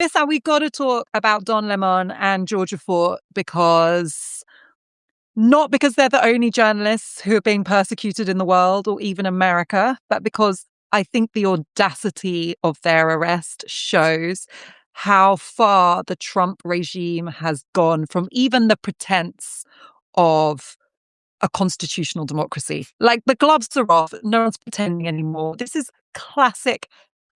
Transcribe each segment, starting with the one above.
Misan, we got to talk about Don Lemon and Georgia Fort not because they're the only journalists who are being persecuted in the world or even America, but because I think the audacity of their arrest shows how far the Trump regime has gone from even the pretense of a constitutional democracy. Like, the gloves are off. No one's pretending anymore. This is classic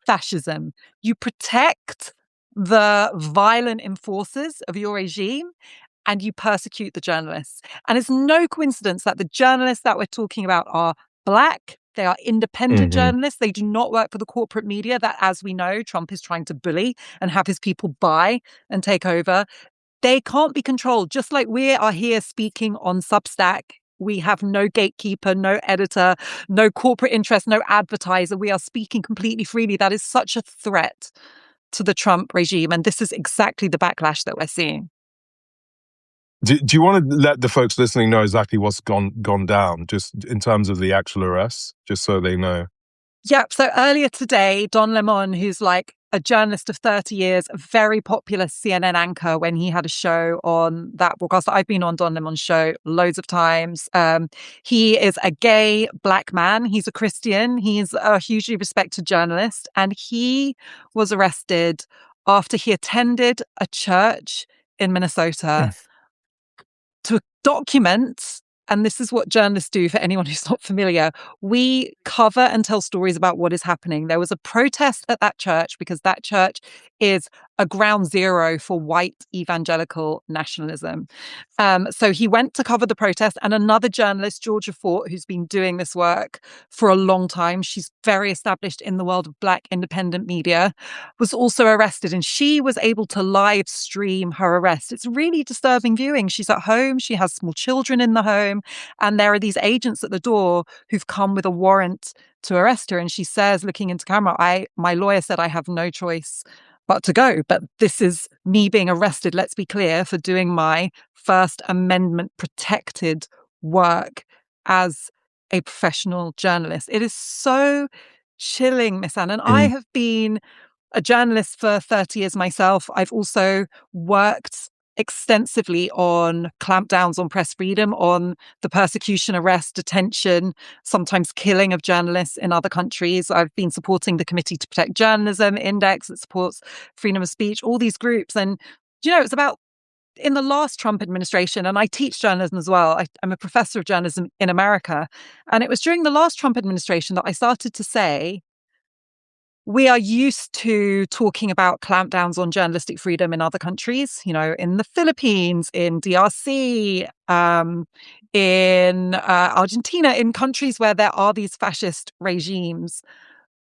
fascism. You protect the violent enforcers of your regime and you persecute the journalists. And it's no coincidence that the journalists that we're talking about are Black. They are independent journalists. They do not work for the corporate media that, as we know, Trump is trying to bully and have his people buy and take over. They can't be controlled. Just like we are here speaking on Substack, we have no gatekeeper, no editor, no corporate interest, no advertiser. We are speaking completely freely. That is such a threat to the Trump regime. And this is exactly the backlash that we're seeing. Do you want to let the folks listening know exactly what's gone down, just in terms of the actual arrests, just so they know? Yep. So earlier today, Don Lemon, who's like a journalist of 30 years, a very popular CNN anchor when he had a show on that broadcast. I've been on Don Lemon's show loads of times. He is a gay Black man. He's a Christian. He's a hugely respected journalist. And he was arrested after he attended a church in Minnesota to document, and this is what journalists do for anyone who's not familiar, we cover and tell stories about what is happening. There was a protest at that church because that church is a ground zero for white evangelical nationalism. So he went to cover the protest, and another journalist, Georgia Fort, who's been doing this work for a long time, she's very established in the world of Black independent media, was also arrested, and she was able to live stream her arrest. It's really disturbing viewing. She's at home, she has small children in the home, and there are these agents at the door who've come with a warrant to arrest her. And she says, looking into camera, my lawyer said I have no choice but to go. But this is me being arrested, let's be clear, for doing my First Amendment protected work as a professional journalist. It is so chilling, Miss Anne. And I have been a journalist for 30 years myself. I've also worked extensively on clampdowns on press freedom, on the persecution, arrest, detention, sometimes killing of journalists in other countries. I've been supporting the Committee to Protect Journalism Index that supports freedom of speech, all these groups. And, it's about in the last Trump administration, and I teach journalism as well. I'm a professor of journalism in America. And it was during the last Trump administration that I started to say, we are used to talking about clampdowns on journalistic freedom in other countries, in the Philippines, in DRC, in Argentina, in countries where there are these fascist regimes.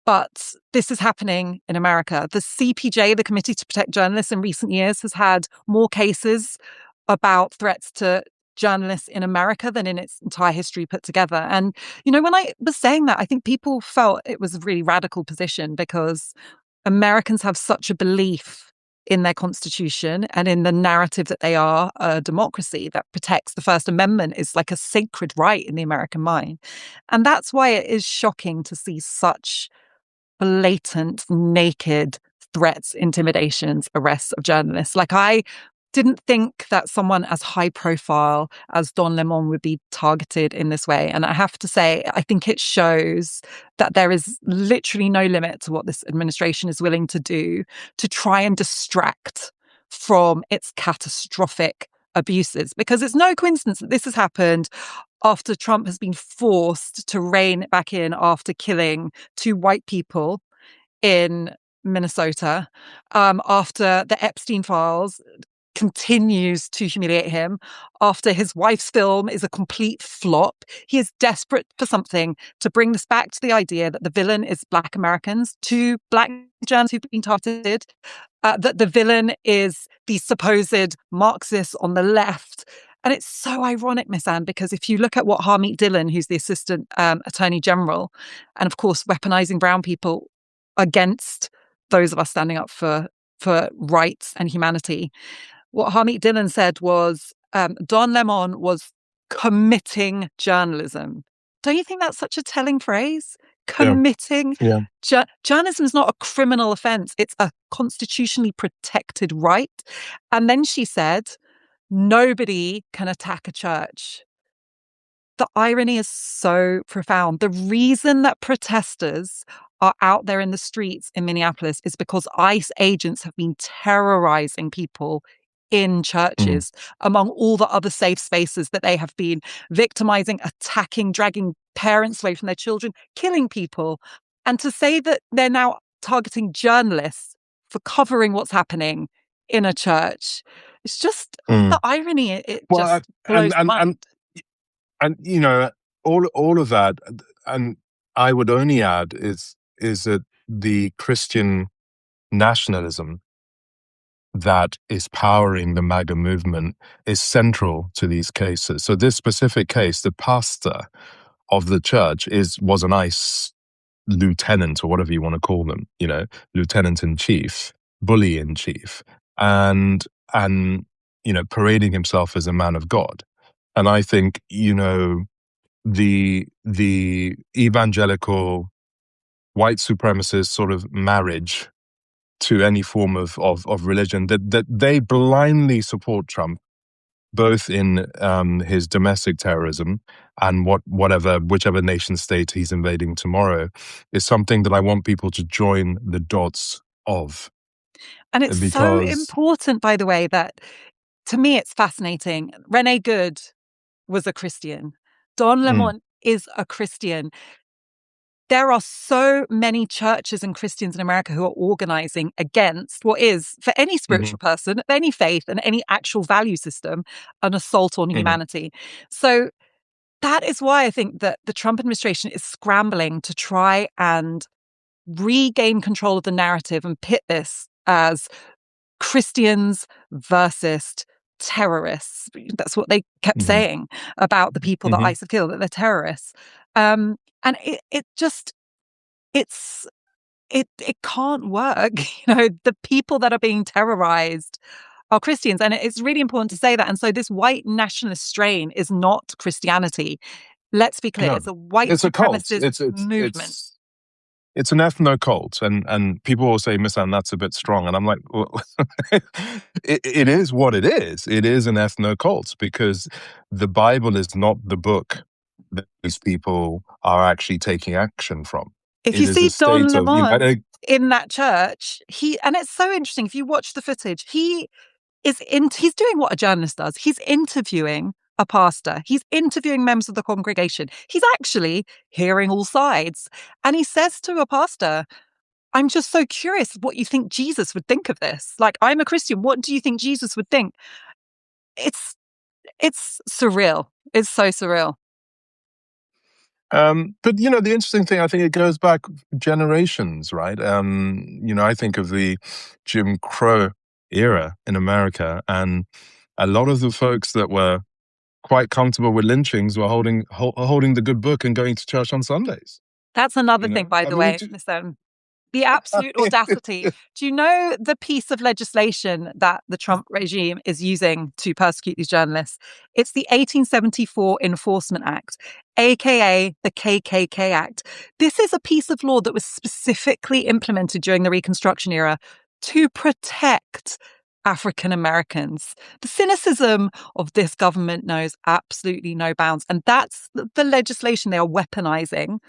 But this is happening in America. The CPJ, the Committee to Protect Journalists, in recent years has had more cases about threats to journalists in America than in its entire history put together. And, when I was saying that, I think people felt it was a really radical position because Americans have such a belief in their constitution and in the narrative that they are a democracy that protects the First Amendment is like a sacred right in the American mind. And that's why it is shocking to see such blatant, naked threats, intimidations, arrests of journalists. Like, I didn't think that someone as high profile as Don Lemon would be targeted in this way. And I have to say, I think it shows that there is literally no limit to what this administration is willing to do to try and distract from its catastrophic abuses. Because it's no coincidence that this has happened after Trump has been forced to rein it back in after killing 2 white people in Minnesota, after the Epstein files continues to humiliate him, after his wife's film is a complete flop. He is desperate for something to bring this back to the idea that the villain is Black Americans, 2 Black journalists who've been targeted, that the villain is the supposed Marxists on the left. And it's so ironic, Miss Anne, because if you look at what Harmeet Dillon, who's the Assistant Attorney General, and of course weaponizing brown people against those of us standing up for rights and humanity, what Harmeet Dillon said was Don Lemon was committing journalism. Don't you think that's such a telling phrase? Yeah. committing. Yeah. Journalism is not a criminal offense, it's a constitutionally protected right. And then she said, nobody can attack a church. The irony is so profound. The reason that protesters are out there in the streets in Minneapolis is because ICE agents have been terrorizing people in Mm. churches, among all the other safe spaces that they have been victimizing, attacking, dragging parents away from their children, killing people. And to say that they're now targeting journalists for covering what's happening in a church, it's just the Mm. irony. It Well, just and blows the mind. you know, all of that, and I would only add is that the Christian nationalism that is powering the MAGA movement is central to these cases. So this specific case, the pastor of the church was an ICE lieutenant, or whatever you want to call them, lieutenant in chief, bully in chief, and parading himself as a man of God. And I think, the evangelical white supremacist sort of marriage to any form of religion, that they blindly support Trump, both in his domestic terrorism and whichever nation state he's invading tomorrow, is something that I want people to join the dots of. And it's so Because important, by the way, that to me it's fascinating. Renee Good was a Christian. Don mm, Lemon is a Christian. There are so many churches and Christians in America who are organizing against what is, for any mhm, spiritual person, of any faith and any actual value system, an assault on mhm, humanity. So that is why I think that the Trump administration is scrambling to try and regain control of the narrative and pit this as Christians versus terrorists. That's what they kept mhm, saying about the people that mhm. ICE have killed, that they're terrorists. And it's it can't work. The people that are being terrorized are Christians, and it's really important to say that. And so this white nationalist strain is not Christianity. Let's be clear, No, it's a white it's a cult. supremacist movement. It's an ethno cult, and people will say, "Miss Anne, that's a bit strong." And I'm like, well, it is what it is. It is an ethno cult because the Bible is not the book that these people are actually taking action from. If It you is a see Don state of, Lemon in that church, and it's so interesting, if you watch the footage, he's doing what a journalist does. He's interviewing a pastor. He's interviewing members of the congregation. He's actually hearing all sides. And he says to a pastor, I'm just so curious what you think Jesus would think of this. Like, I'm a Christian. What do you think Jesus would think? It's it's surreal. It's so surreal. but the interesting thing, I think it goes back generations, right? I think of the Jim Crow era in America, and a lot of the folks that were quite comfortable with lynchings were holding the good book and going to church on Sundays. That's another thing, by I the mean, way, Miss Owen. The absolute audacity. Do you know the piece of legislation that the Trump regime is using to persecute these journalists? It's the 1874 Enforcement Act, aka the KKK Act. This is a piece of law that was specifically implemented during the Reconstruction era to protect African Americans. The cynicism of this government knows absolutely no bounds. And that's the legislation they are weaponizing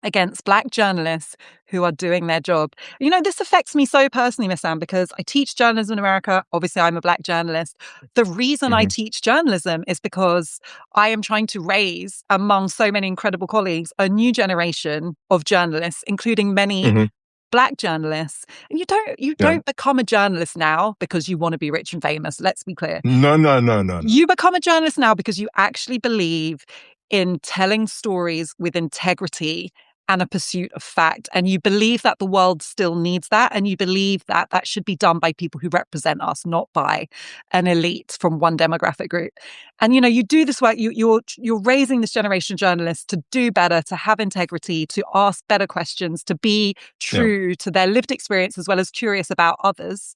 against Black journalists who are doing their job. This affects me so personally, Miss Anne, because I teach journalism in America. Obviously, I'm a Black journalist. The reason I mhm, teach journalism is because I am trying to raise, among so many incredible colleagues, a new generation of journalists, including many mhm, Black journalists. And you yeah. don't become a journalist now because you want to be rich and famous. Let's be clear. No, no, no, no, no. You become a journalist now because you actually believe in telling stories with integrity and a pursuit of fact. And you believe that the world still needs that. And you believe that that should be done by people who represent us, not by an elite from one demographic group. And, you do this work, you're raising this generation of journalists to do better, to have integrity, to ask better questions, to be Yeah. true to their lived experience, as well as curious about others.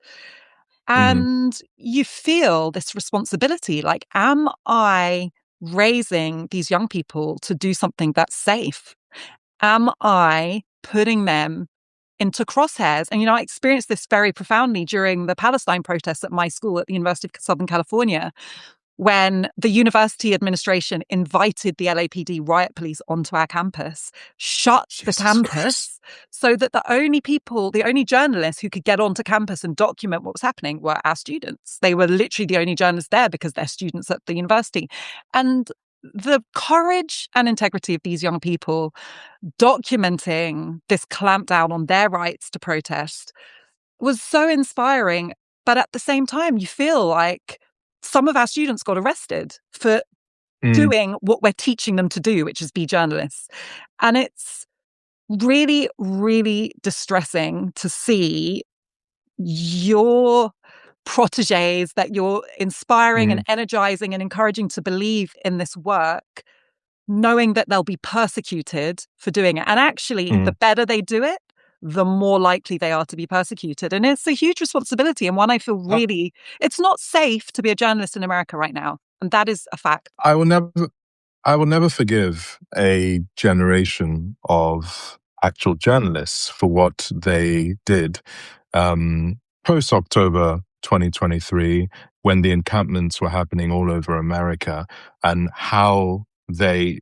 Mhm. And you feel this responsibility, like, am I raising these young people to do something that's safe? am I putting them into crosshairs? And, I experienced this very profoundly during the Palestine protests at my school at the University of Southern California, when the university administration invited the LAPD riot police onto our campus, shut the Jesus Christ. campus, so that the only journalists who could get onto campus and document what was happening were our students. They were literally the only journalists there because they're students at the university. And the courage and integrity of these young people documenting this clampdown on their rights to protest was so inspiring. But at the same time, you feel like some of our students got arrested for Mm, doing what we're teaching them to do, which is be journalists. And it's really, really distressing to see your proteges that you're inspiring and mm, energizing and encouraging to believe in this work, knowing that they'll be persecuted for doing it. And actually, the mm. better they do it, the more likely they are to be persecuted. And it's a huge responsibility, and one I feel I, really, it's not safe to be a journalist in America right now. And that is a fact. I will never, I will never forgive a generation of actual journalists for what they did post October 2023, when the encampments were happening all over America, and how they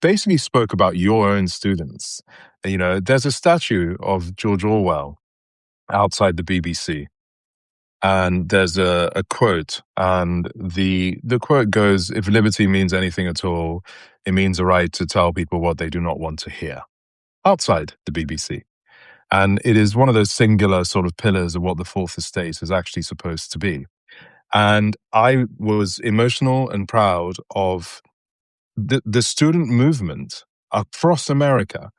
basically spoke about your own students. There's a statue of George Orwell outside the BBC. And there's a quote, and the quote goes, "If liberty means anything at all, it means the right to tell people what they do not want to hear." Outside the BBC. And it is one of those singular sort of pillars of what the fourth estate is actually supposed to be. And I was emotional and proud of the student movement across America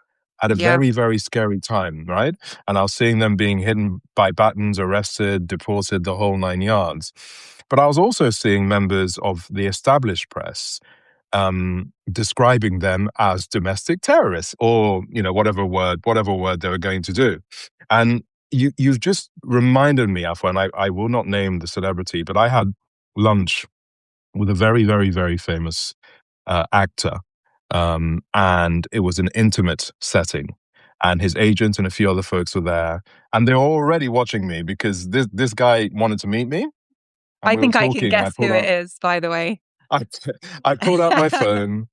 at a Yeah. very, very scary time, right? And I was seeing them being hidden by batons, arrested, deported, the whole nine yards. But I was also seeing members of the established press describing them as domestic terrorists, or whatever word they were going to do. And you've just reminded me, Afua, and I will not name the celebrity, but I had lunch with a very, very, very famous actor. And it was an intimate setting. And his agent and a few other folks were there. And they were already watching me because this guy wanted to meet me. And I we were think I can talking, and guess who it is, by the way. I, I pulled out my phone,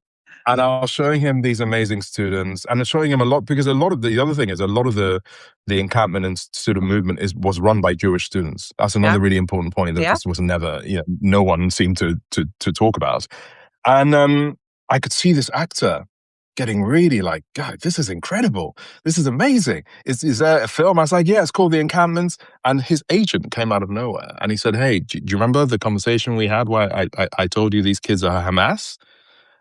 and I was showing him these amazing students, and showing him a lot, because a lot of the other thing is, a lot of the encampment and student movement was run by Jewish students. That's Yeah. another really important point that Yeah. just was never, no one seemed to talk about. And I could see this actor getting really like, God, this is incredible. This is amazing. Is there a film? I was like, yeah, it's called The Encampments. And his agent came out of nowhere and he said, hey, do you remember the conversation we had where I told you these kids are Hamas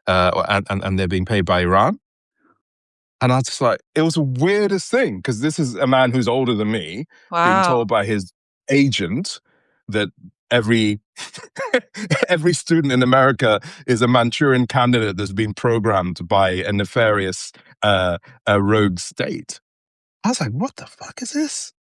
and they're being paid by Iran? And I was just like, it was the weirdest thing, because this is a man who's older than me, being Wow. told by his agent that every every student in America is a Manchurian candidate that's been programmed by a nefarious rogue state. I was like, what the fuck is this?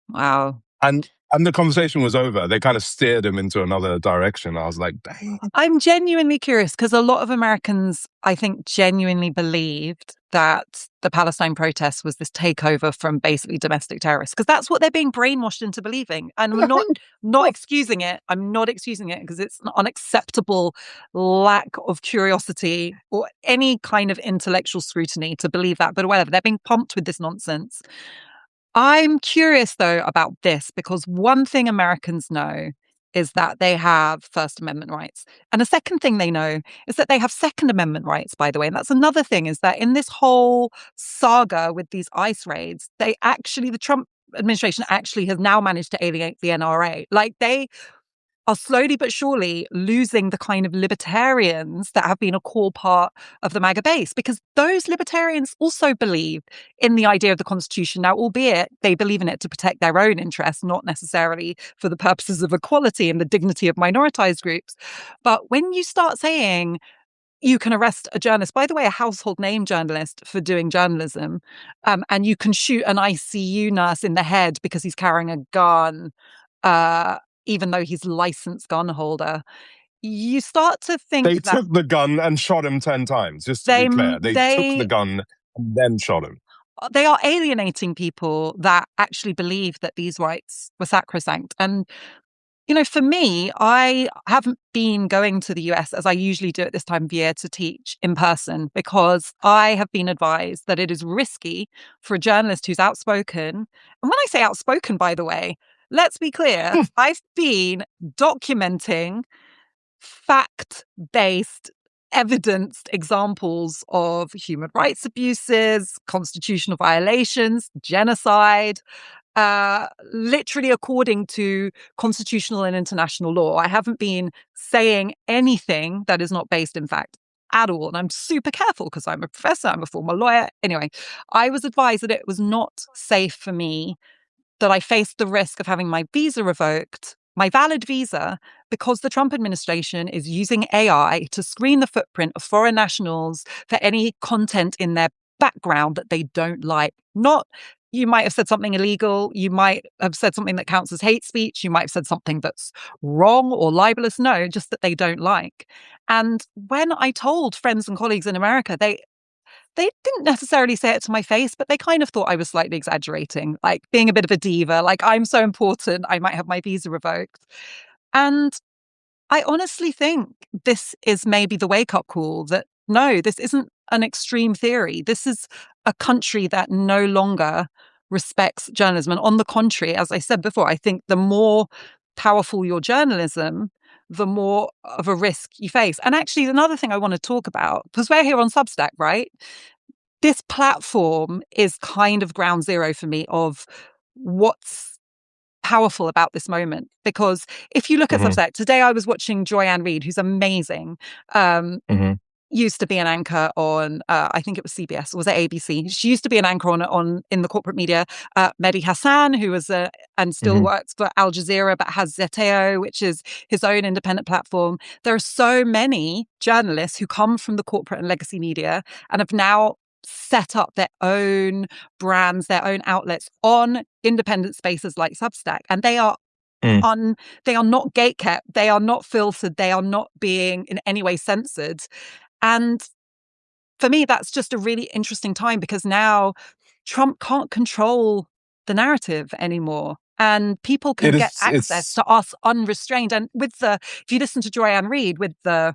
Wow. And the conversation was over. They kind of steered him into another direction. I was like, dang. I'm genuinely curious because a lot of Americans, I think, genuinely believed that the Palestine protests was this takeover from basically domestic terrorists, because that's what they're being brainwashed into believing. And I'm not excusing it. I'm not excusing it, because it's an unacceptable lack of curiosity or any kind of intellectual scrutiny to believe that. But whatever, they're being pumped with this nonsense. I'm curious, though, about this, because one thing Americans know is that they have First Amendment rights. And a second thing they know is that they have Second Amendment rights, by the way. And that's another thing, is that in this whole saga with these ICE raids, the Trump administration actually has now managed to alienate the NRA. Like, they are slowly but surely losing the kind of libertarians that have been a core part of the MAGA base, because those libertarians also believe in the idea of the Constitution. Now, albeit they believe in it to protect their own interests, not necessarily for the purposes of equality and the dignity of minoritized groups. But when you start saying you can arrest a journalist, by the way, a household name journalist, for doing journalism, and you can shoot an ICU nurse in the head because he's carrying a gun, uh, even though he's licensed gun holder, you start to They think that took the gun and shot him 10 times, just to they be clear. They took the they gun and then shot him. They are alienating people that actually believe that these rights were sacrosanct. And for me, I haven't been going to the US as I usually do at this time of year to teach in person because I have been advised that it is risky for a journalist who's outspoken. And when I say outspoken, by the way, let's be clear, I've been documenting fact-based, evidenced examples of human rights abuses, constitutional violations, genocide, literally according to constitutional and international law. I haven't been saying anything that is not based in fact at all. And I'm super careful because I'm a professor, I'm a former lawyer. Anyway, I was advised that it was not safe for me, that I faced the risk of having my visa revoked, my valid visa, because the Trump administration is using AI to screen the footprint of foreign nationals for any content in their background that they don't like. Not, you might have said something illegal, you might have said something that counts as hate speech, you might have said something that's wrong or libelous. No, just that they don't like. And when I told friends and colleagues in America, they didn't necessarily say it to my face, but they kind of thought I was slightly exaggerating, like being a bit of a diva, like I'm so important, I might have my visa revoked. And I honestly think this is maybe the wake-up call that no, this isn't an extreme theory. This is a country that no longer respects journalism. And on the contrary, as I said before, I think the more powerful your journalism, the more of a risk you face. And actually, another thing I want to talk about, because we're here on Substack, right? This platform is kind of ground zero for me of what's powerful about this moment. Because if you look at Mm-hmm. Substack, today I was watching Joy-Ann Reid, who's amazing. Mm-hmm. Used to be an anchor on, I think it was CBS, or was it ABC? She used to be an anchor on in the corporate media. Mehdi Hassan, who was and still Mm-hmm. works for Al Jazeera, but has Zeteo, which is his own independent platform. There are so many journalists who come from the corporate and legacy media and have now set up their own brands, their own outlets on independent spaces like Substack, and they are Mm. they are not gatekept, they are not filtered, they are not being in any way censored. And for me, that's just a really interesting time because now Trump can't control the narrative anymore. And people can It get is. access It's to us unrestrained. And if you listen to Joy-Ann Reid, with the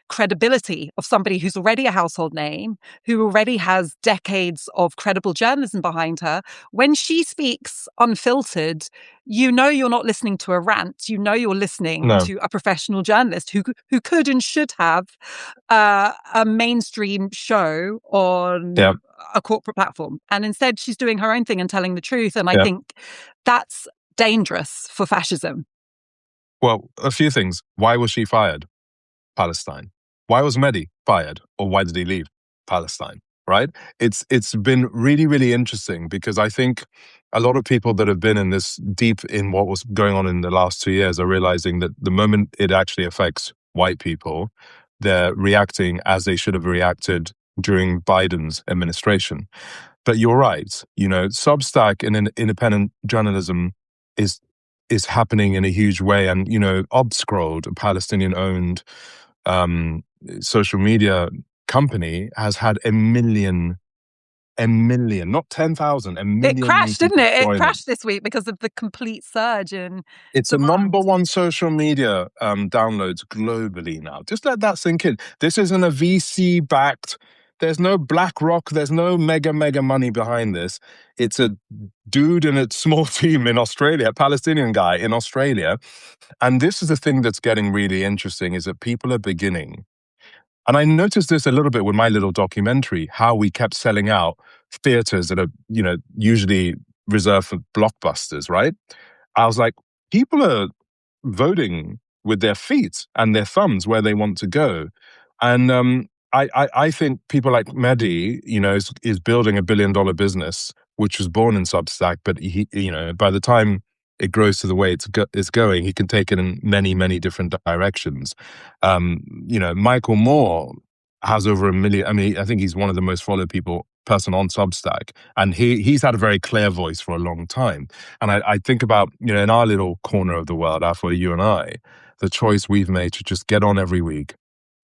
credibility of somebody who's already a household name, who already has decades of credible journalism behind her, when she speaks unfiltered, you're not listening to a rant. You're listening no. to a professional journalist who could and should have a mainstream show on Yeah. a corporate platform. And instead, she's doing her own thing and telling the truth. And I Yeah. think that's dangerous for fascism. Well, a few things. Why was she fired? Palestine. Why was Mehdi fired, or why did he leave Palestine? Right? It's been really, really interesting because I think a lot of people that have been in this deep in what was going on in the last 2 years are realizing that the moment it actually affects white people, they're reacting as they should have reacted during Biden's administration. But you're right. Substack and independent journalism is is happening in a huge way. And Obscrolled, a Palestinian-owned um, social media company, has had a million, not 10,000, a It million new crashed, didn't people it? It join them. crashed this week because of the complete surge in It's a number demand. one social media downloads globally now. Just let that sink in. This isn't a VC backed. There's no BlackRock. There's no mega money behind this. It's a dude in a small team in Australia, a Palestinian guy in Australia. And this is the thing that's getting really interesting, is that people are beginning. And I noticed this a little bit with my little documentary, how we kept selling out theaters that are, usually reserved for blockbusters, right? I was like, people are voting with their feet and their thumbs where they want to go. And I think people like Mehdi, is building $1 billion business, which was born in Substack, but he, by the time it grows to the way it's going, he can take it in many different directions. Michael Moore has over 1 million. I mean, I think he's one of the most followed person on Substack, and he's had a very clear voice for a long time. And I think about, in our little corner of the world, Afua, you and I, the choice we've made to just get on every week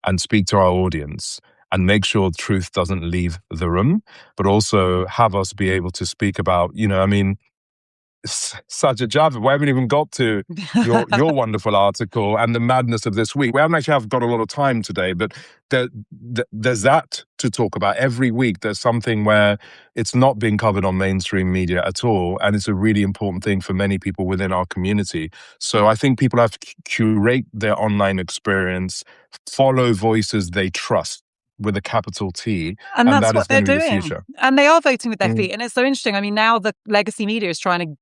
and speak to our audience and make sure truth doesn't leave the room, but also have us be able to speak about, I mean, such a job. We haven't even got to your wonderful article and the madness of this week. We haven't actually got a lot of time today, but there's that to talk about. Every week there's something where it's not being covered on mainstream media at all, and it's a really important thing for many people within our community. So I think people have to curate their online experience, follow voices they trust with a capital T, And and that's that is what going they're to be the doing. future. And they are voting with their Mm. feet. And it's so interesting. I mean, now the legacy media is trying to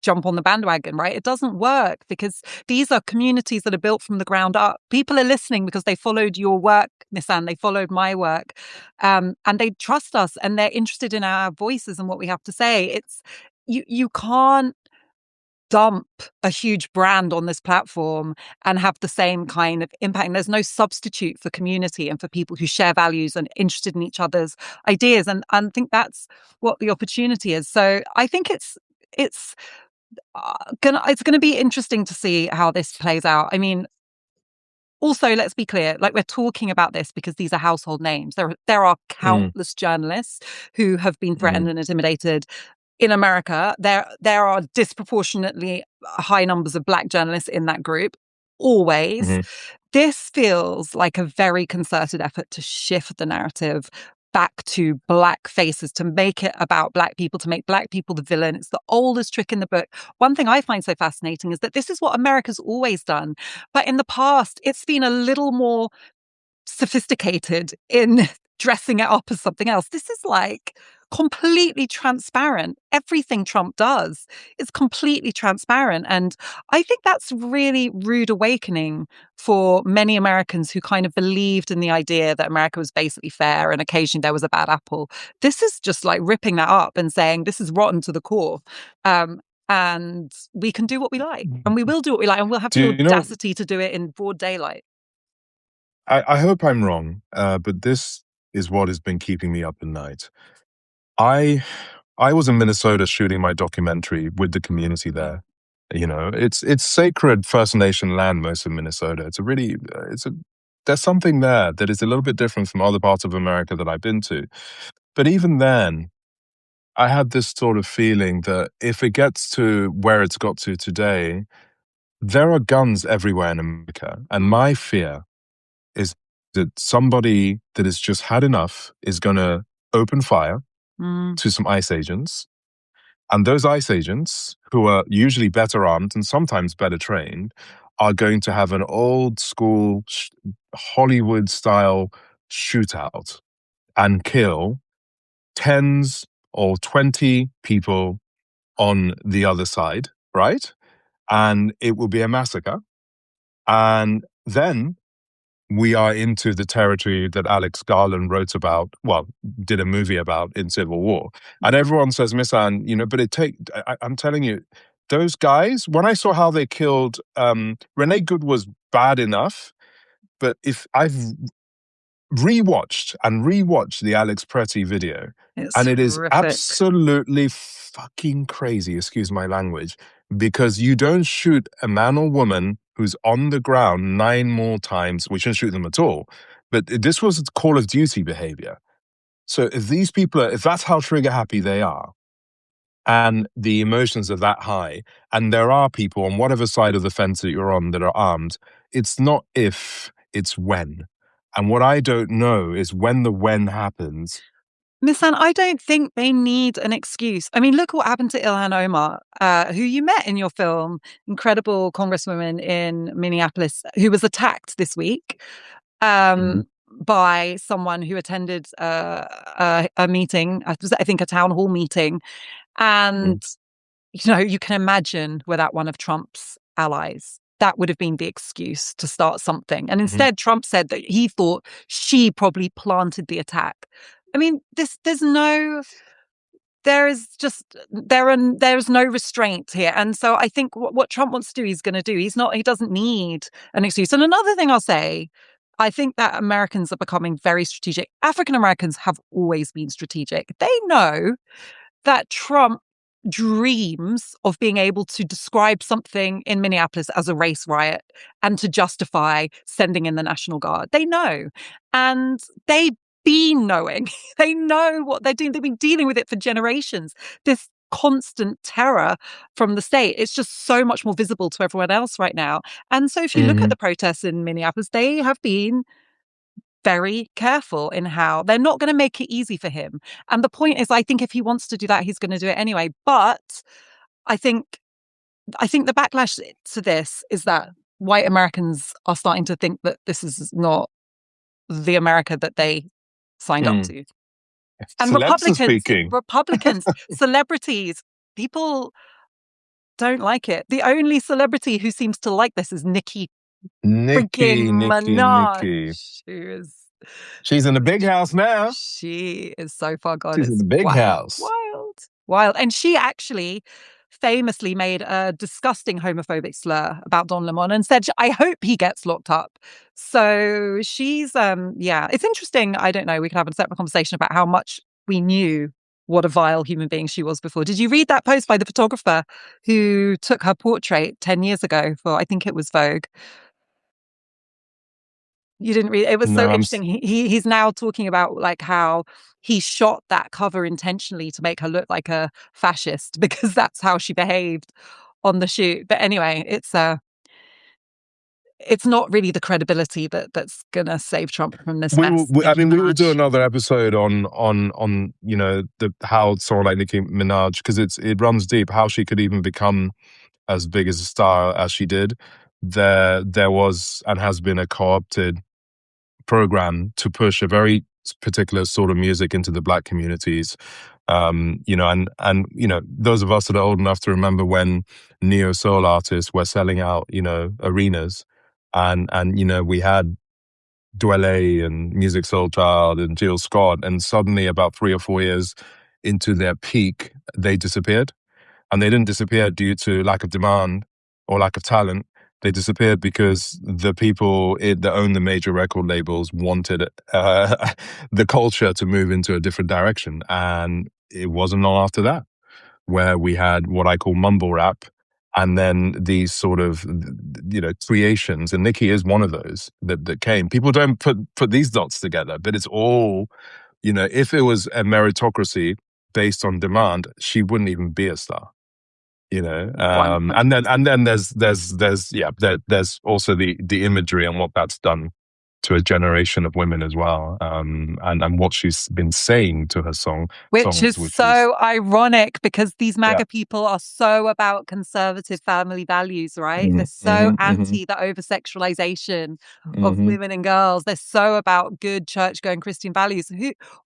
jump on the bandwagon, right? It doesn't work because these are communities that are built from the ground up. People are listening because they followed your work, Misan. They followed my work. And they trust us and they're interested in our voices and what we have to say. It's you can't dump a huge brand on this platform and have the same kind of impact. And there's no substitute for community and for people who share values and interested in each other's ideas. And I think that's what the opportunity is. So I think it's gonna be interesting to see how this plays out. I mean, also, let's be clear, like we're talking about this because these are household names. There are Mm. countless journalists who have been threatened Mm. and intimidated in America. There are disproportionately high numbers of Black journalists in that group, always. Mm. This feels like a very concerted effort to shift the narrative back to Black faces, to make it about Black people, to make Black people the villain. It's the oldest trick in the book. One thing I find so fascinating is that this is what America's always done. But in the past, it's been a little more sophisticated in dressing it up as something else. This is like completely transparent. Everything Trump does is completely transparent. And I think that's really rude awakening for many Americans who kind of believed in the idea that America was basically fair and occasionally there was a bad apple. This is just like ripping that up and saying this is rotten to the core. And we can do what we like, and we will do what we like, and we'll have Do the you know? audacity to do it in broad daylight. I hope I'm wrong, but this is what has been keeping me up at night. I I was in Minnesota shooting my documentary with the community there. It's sacred First Nation land, most of Minnesota. There's something there that is a little bit different from other parts of America that I've been to. But even then, I had this sort of feeling that if it gets to where it's got to today, there are guns everywhere in America, and my fear is that somebody that has just had enough is going to open fire Mm. to some ICE agents. And those ICE agents, who are usually better armed and sometimes better trained, are going to have an old school Hollywood style shootout and kill tens or 20 people on the other side, right? And it will be a massacre. And then we are into the territory that Alex Garland wrote about, well, did a movie about in Civil War. And everyone says, Misan, but I'm telling you, those guys, when I saw how they killed, Renee Good was bad enough, but if I've rewatched the Alex Pretty video, It's and it is horrific. absolutely fucking crazy, excuse my language, because you don't shoot a man or woman who's on the ground 9 more times. We shouldn't shoot them at all. But this was Call of Duty behavior. So if these people if that's how trigger happy they are, and the emotions are that high, and there are people on whatever side of the fence that you're on that are armed, it's not if, it's when. And what I don't know is when the when happens. Misan, I don't think they need an excuse. I mean, look what happened to Ilhan Omar, who you met in your film, incredible congresswoman in Minneapolis, who was attacked this week Mhm. by someone who attended a meeting, I think a town hall meeting. Mhm. And, you can imagine were that one of Trump's allies. That would have been the excuse to start something. And Mhm. instead, Trump said that he thought she probably planted the attack. I mean, there's no, there's no restraint here. And so I think what Trump wants to do, he's going to do. He doesn't need an excuse. And another thing I'll say, I think that Americans are becoming very strategic. African Americans have always been strategic. They know that Trump dreams of being able to describe something in Minneapolis as a race riot and to justify sending in the National Guard. They know. And they been knowing. They know what they're doing. They've been dealing with it for generations. This constant terror from the state, it's just so much more visible to everyone else right now. And so if you look at Hmm. the protests in Minneapolis, they have been very careful in how they're not going to make it easy for him. And the point is, I think if he wants to do that, he's going to do it anyway. But I think the backlash to this is that white Americans are starting to think that this is not the America that they signed up Mm. to. And Celebs are speaking. Republicans, celebrities, people don't like it. The only celebrity who seems to like this is Nicki freaking Nikki. Minaj, who is She's in the big house now. she is so far gone. She's in It's the big house. wild. And she actually famously made a disgusting homophobic slur about Don Lemon and said, I hope he gets locked up. So she's, yeah, it's interesting. I don't know. We could have a separate conversation about how much we knew what a vile human being she was before. Did you read that post by the photographer who took her portrait 10 years ago for, I think it was Vogue? You didn't read it. Was so No, interesting. He's now talking about like how he shot that cover intentionally to make her look like a fascist because that's how she behaved on the shoot. But anyway, it's not really the credibility that's gonna save Trump from this mess. I Nicki mean, we will do Minaj. another episode on the how someone like Nicki Minaj, because it runs deep, how she could even become as big as a star as she did. There was and has been a co-opted program to push a very particular sort of music into the Black communities. And those of us that are old enough to remember when neo soul artists were selling out, arenas, and we had Dwele and Music Soul Child and Jill Scott, and suddenly about 3 or 4 years into their peak, they disappeared. And they didn't disappear due to lack of demand or lack of talent. They disappeared because the people that own the major record labels wanted the culture to move into a different direction. And it wasn't long after that where we had what I call mumble rap, and then these sort of creations. And Nicki is one of those that came. People don't put these dots together, but it's all, if it was a meritocracy based on demand, she wouldn't even be a star. And then 100%. there's also the imagery and what that's done to a generation of women as well, and what she's been saying to her Which songs, is which is so ironic because these yeah. MAGA people are so about conservative family values, right? They're Mm-hmm, so mm-hmm, anti the over sexualization of mm-hmm. women and girls. They're so about good church going Christian values.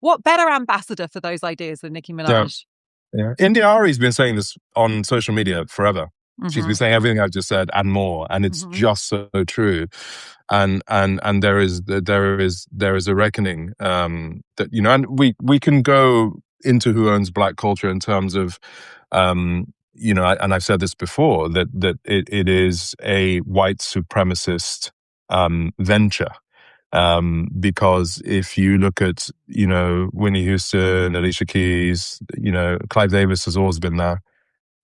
What better ambassador for those ideas than Nicki Yeah. Minaj? Yeah. India Ari's been saying this on social media forever. She's been Mm-hmm. saying everything I've just said and more, and it's Mm-hmm. just so true. And there is a reckoning, that and we can go into who owns Black culture in terms of, and I've said this before, that it is a white supremacist venture. Because if you look at, Whitney Houston, Alicia Keys, Clive Davis has always been there.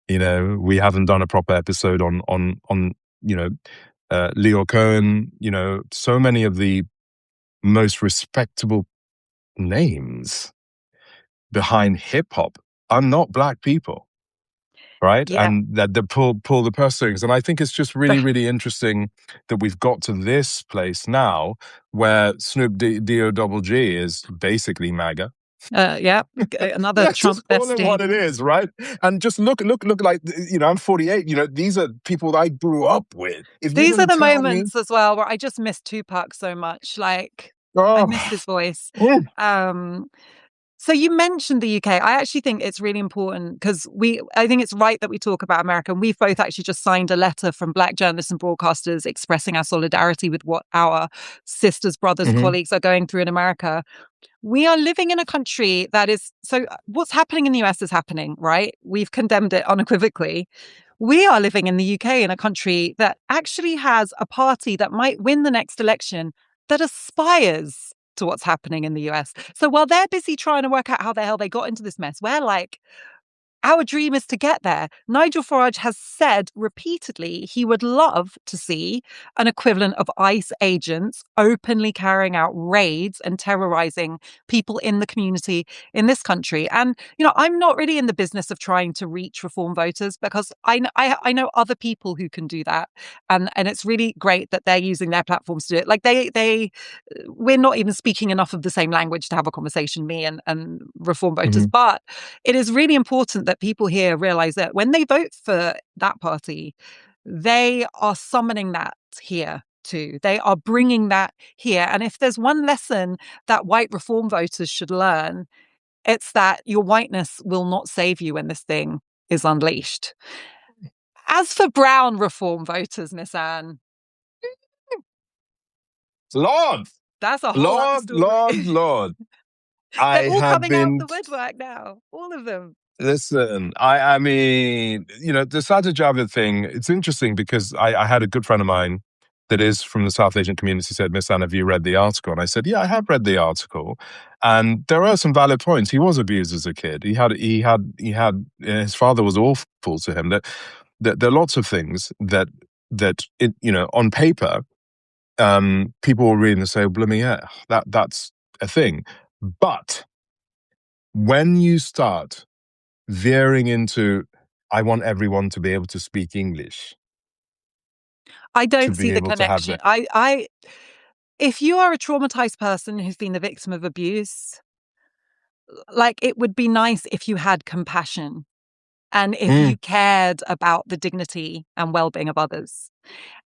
We haven't done a proper episode on Leo Cohen. So many of the most respectable names behind hip hop are not Black people, right? Yeah. And that they pull the purse strings. And I think it's just really, really interesting that we've got to this place now where Snoop Double G is basically MAGA. Yeah. Another Let's Trump just call it bestie. what it is, right? And just look like, I'm 48. These are people that I grew up with. If you're These going are to the tell me, moments as well where I just miss Tupac so much. Like, I miss oh, his voice. mm, Um, So you mentioned the UK. I actually think it's really important because I think it's right that we talk about America. And we've both actually just signed a letter from Black journalists and broadcasters expressing our solidarity with what our sisters, brothers, mhm. colleagues are going through in America. We are living in a country that is so what's happening in the US is happening, right? We've condemned it unequivocally. We are living in the UK in a country that actually has a party that might win the next election that aspires to what's happening in the US. So while they're busy trying to work out how the hell they got into this mess, we're like, Our dream is to get there. Nigel Farage has said repeatedly he would love to see an equivalent of ICE agents openly carrying out raids and terrorizing people in the community in this country. And, I'm not really in the business of trying to reach reform voters because I know other people who can do that. And it's really great that they're using their platforms to do it. Like we're not even speaking enough of the same language to have a conversation, me and reform voters. Hmm. But it is really important that people here realize that when they vote for that party, they are summoning that here too. They are bringing that here. And if there's one lesson that white reform voters should learn, it's that your whiteness will not save you when this thing is unleashed. As for brown reform voters, Miss Anne, Lord, that's a whole other Lord, story. Lord, Lord. They're I all have coming out been the woodwork now, all of them. Listen, I mean, the Sajid Javid thing, it's interesting because I had a good friend of mine that is from the South Asian community said, Miss Anne, have you read the article? And I said, yeah, I have read the article. And there are some valid points. He was abused as a kid. His father was awful to him. That there are lots of things that on paper, people will read and say, blooming yeah, that's a thing. But when you start veering into, I want everyone to be able to speak English, I to don't be see the able to have connection. the. If you are a traumatized person who's been the victim of abuse, like it would be nice if you had compassion and if Mm, you cared about the dignity and well-being of others.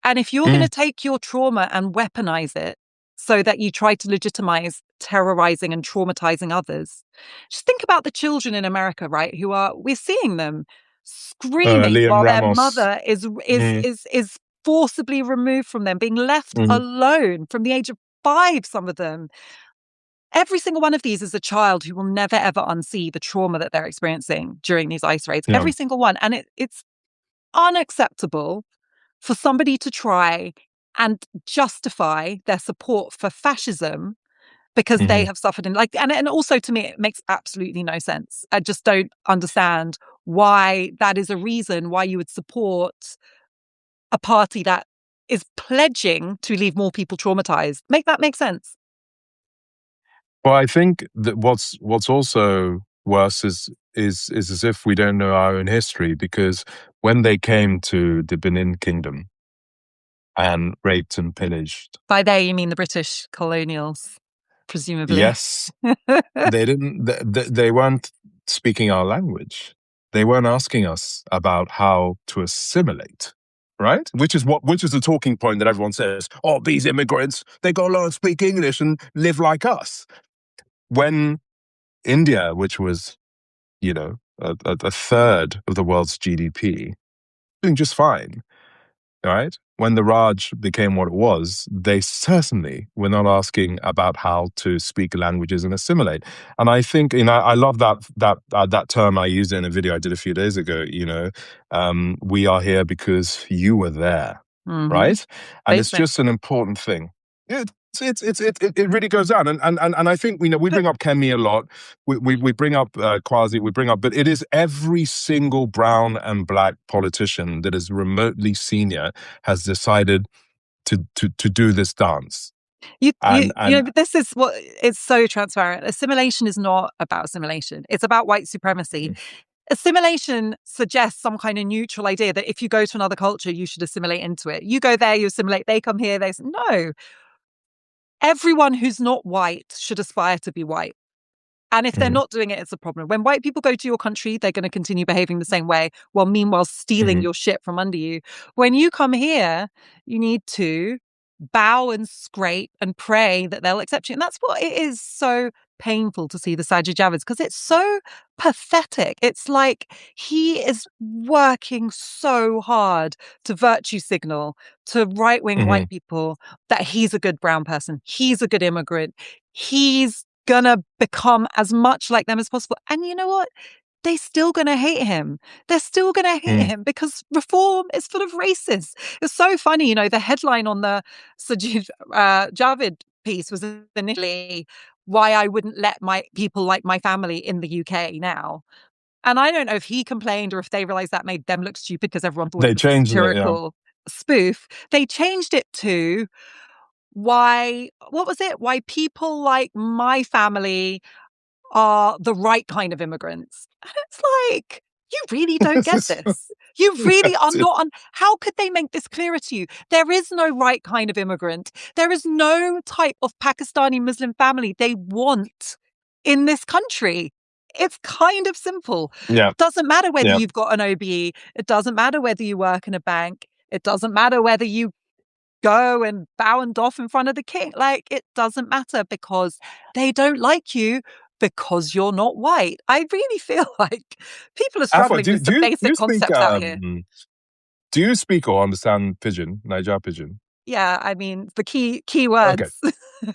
And if you're going to mm, take your trauma and weaponize it so that you try to legitimize terrorizing and traumatizing others, just think about the children in America, right? we're seeing them screaming Liam while their Ramos. mother is is Mm, is is forcibly removed from them, being left mm, alone from the age of 5, some of them. Every single one of these is a child who will never ever unsee the trauma that they're experiencing during these ICE raids. yeah. Every single one. And it's unacceptable for somebody to try and justify their support for fascism because they Hmm. have suffered in and also to me it makes absolutely no sense. I just don't understand why that is a reason why you would support a party that is pledging to leave more people traumatized. Make that make sense. Well, I think that what's also worse is as if we don't know our own history, because when they came to the Benin Kingdom and raped and pillaged, By they you mean the British colonials, presumably. yes, they didn't. They weren't speaking our language. They weren't asking us about how to assimilate, right? Which is the talking point that everyone says. Oh, these immigrants, they got to learn to speak English and live like us. When India, which was a third of the world's GDP, doing just fine, right? When the Raj became what it was, they certainly were not asking about how to speak languages and assimilate. And I think, I love that term. I used it in a video I did a few days ago. We are here because you were there, Mm-hmm. right? And it's Basically. just an important thing. It really goes down, and I think we But bring up Kemi a lot. We bring up Kwasi, we bring up, but it is every single brown and black politician that is remotely senior has decided to do this dance. And but this is what it's so transparent. Assimilation is not about assimilation. It's about white supremacy. Assimilation suggests some kind of neutral idea that if you go to another culture, you should assimilate into it. You go there, you assimilate, they come here, they say, no. Everyone who's not white should aspire to be white. And if they're Mhm, not doing it, it's a problem. When white people go to your country, they're going to continue behaving the same way while meanwhile stealing mhm, your shit from under you. When you come here, you need to bow and scrape and pray that they'll accept you. And that's what it is so painful to see the Sajid Javids because it's so pathetic. It's like he is working so hard to virtue signal to right wing white mhm, people that he's a good brown person, he's a good immigrant, he's gonna become as much like them as possible. And you know what? They're still going to hate him. They're still going to hate mhm. him because reform is full of racists. It's so funny, the headline on the Sajid Javid piece was initially why I wouldn't let my people like my family in the UK now. And I don't know if he complained or if they realized that made them look stupid because everyone thought it They was a changed it, yeah. satirical spoof. They changed it to what was it? Why people like my family are the right kind of immigrants. And it's like, you really don't get this. You really are not on. How could they make this clearer to you? There is no right kind of immigrant. There is no type of Pakistani Muslim family they want in this country. It's kind of simple. Yeah. It doesn't matter whether Yeah. you've got an OBE. It doesn't matter whether you work in a bank. It doesn't matter whether you go and bow and doff in front of the king. Like, it doesn't matter because they don't like you because you're not white. I really feel like people are Afua, struggling with some do basic you speak concepts out here. do you speak or understand Pidgin, Niger Pidgin? Yeah, I mean, the key Okay. words.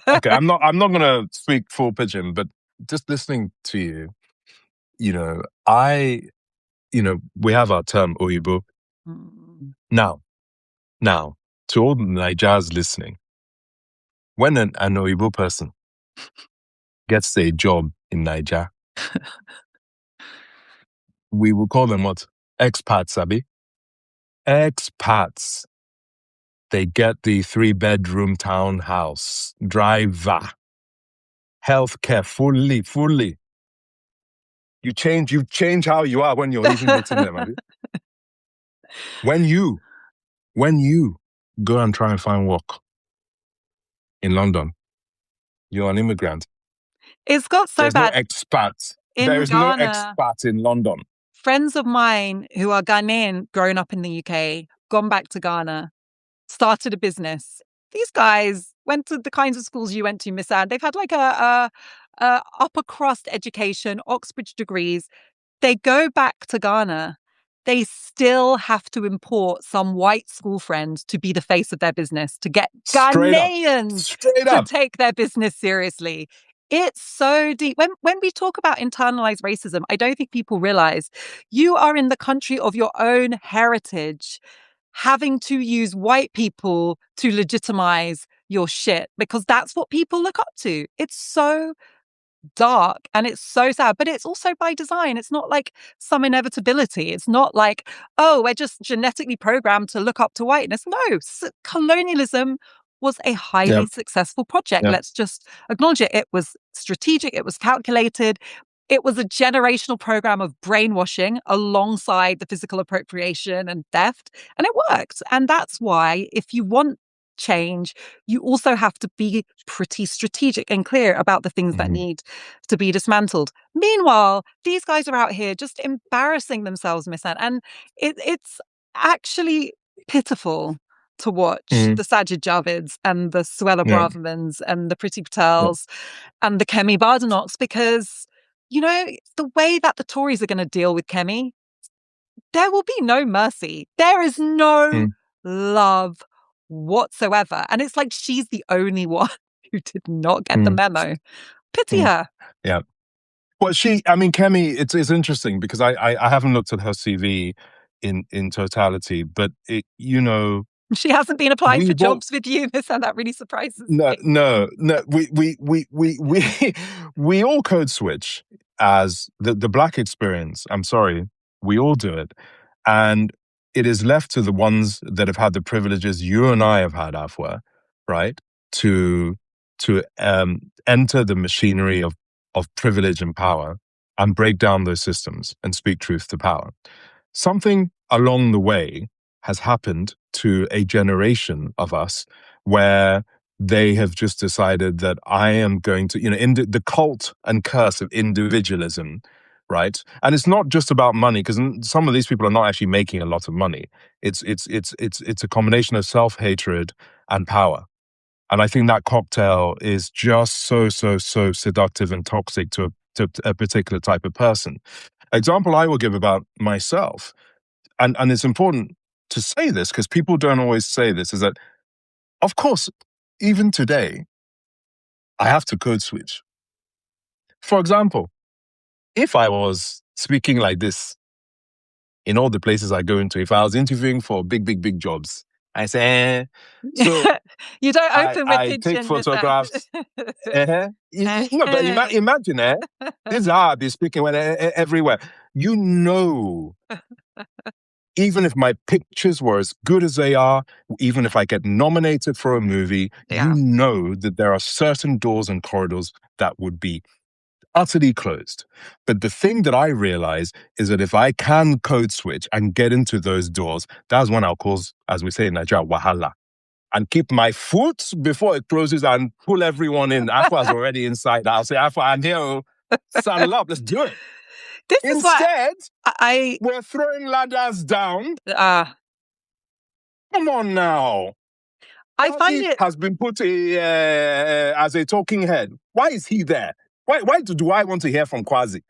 Okay. I'm not gonna speak full Pidgin, but just listening to you, we have our term Oyibo. Now, to all the Nigers listening, when an Oyibo person gets a job in Niger, we will call them what? Expats, Abi. Expats. They get the 3-bedroom townhouse, driver, healthcare, fully. You change how you are when you're even meeting them, Abi. When you go and try and find work in London, you're an immigrant. It's got so There's no bad expat. There in is no Ghana. expat in London. Friends of mine who are Ghanaian, grown up in the UK, gone back to Ghana, started a business. These guys went to the kinds of schools you went to, Misan. They've had like a upper crust education, Oxbridge degrees. They go back to Ghana. They still have to import some white school friend to be the face of their business, to get Straight up. Ghanaians to take their business seriously. It's so deep. When we talk about internalized racism, I don't think people realize you are in the country of your own heritage, having to use white people to legitimize your shit because that's what people look up to. It's so dark and it's so sad, but it's also by design. It's not like some inevitability. It's not like, oh, we're just genetically programmed to look up to whiteness. No, colonialism was a highly successful project. Let's just acknowledge it. It was strategic, it was calculated. It was a generational program of brainwashing alongside the physical appropriation and theft, and it worked. And that's why, if you want change, you also have to be pretty strategic and clear about the things that need to be dismantled. Meanwhile, these guys are out here just embarrassing themselves, Miss Anne, and it's actually pitiful to watch the Sajid Javids and the Suella Bravermans and the Priti Patels and the Kemi Badenochs, because the way that the Tories are going to deal with Kemi, there will be no mercy. There is no love whatsoever. And it's like she's the only one who did not get the memo. Pity her. Yeah. Well, Kemi, it's interesting because I haven't looked at her CV in totality, but she hasn't been applying for jobs with you, Miss, and that really surprises me. No. We all code switch as the Black experience. I'm sorry, we all do it, and it is left to the ones that have had the privileges you and I have had, Afua, right? To enter the machinery of privilege and power and break down those systems and speak truth to power. Something along the way has happened to a generation of us where they have just decided that I am going to, the cult and curse of individualism, right? And it's not just about money, because some of these people are not actually making a lot of money. It's a combination of self-hatred and power. And I think that cocktail is just so seductive and toxic to a particular type of person. Example I will give about myself, and it's important to say this because people don't always say this, is that, of course, even today, I have to code switch. For example, if I was speaking like this in all the places I go into, if I was interviewing for big jobs, I say, so you don't open with I take pigeon, photographs. No, but imagine, this is how I'll be speaking everywhere. You know, even if my pictures were as good as they are, even if I get nominated for a movie, you Yeah. know that there are certain doors and corridors that would be utterly closed. But the thing that I realize is that if I can code switch and get into those doors, that's when I'll cause, as we say in Nigeria, wahala. And keep my foot before it closes and pull everyone in. Afua's already inside. I'll say, Afua, I'm here. Oh. Saddle up. Let's do it. This is why Instead, I we're throwing ladders down. uh, Come on now. I find Ozzy it. has been put as a talking head. Why is he there? Why do I want to hear from Kwazi?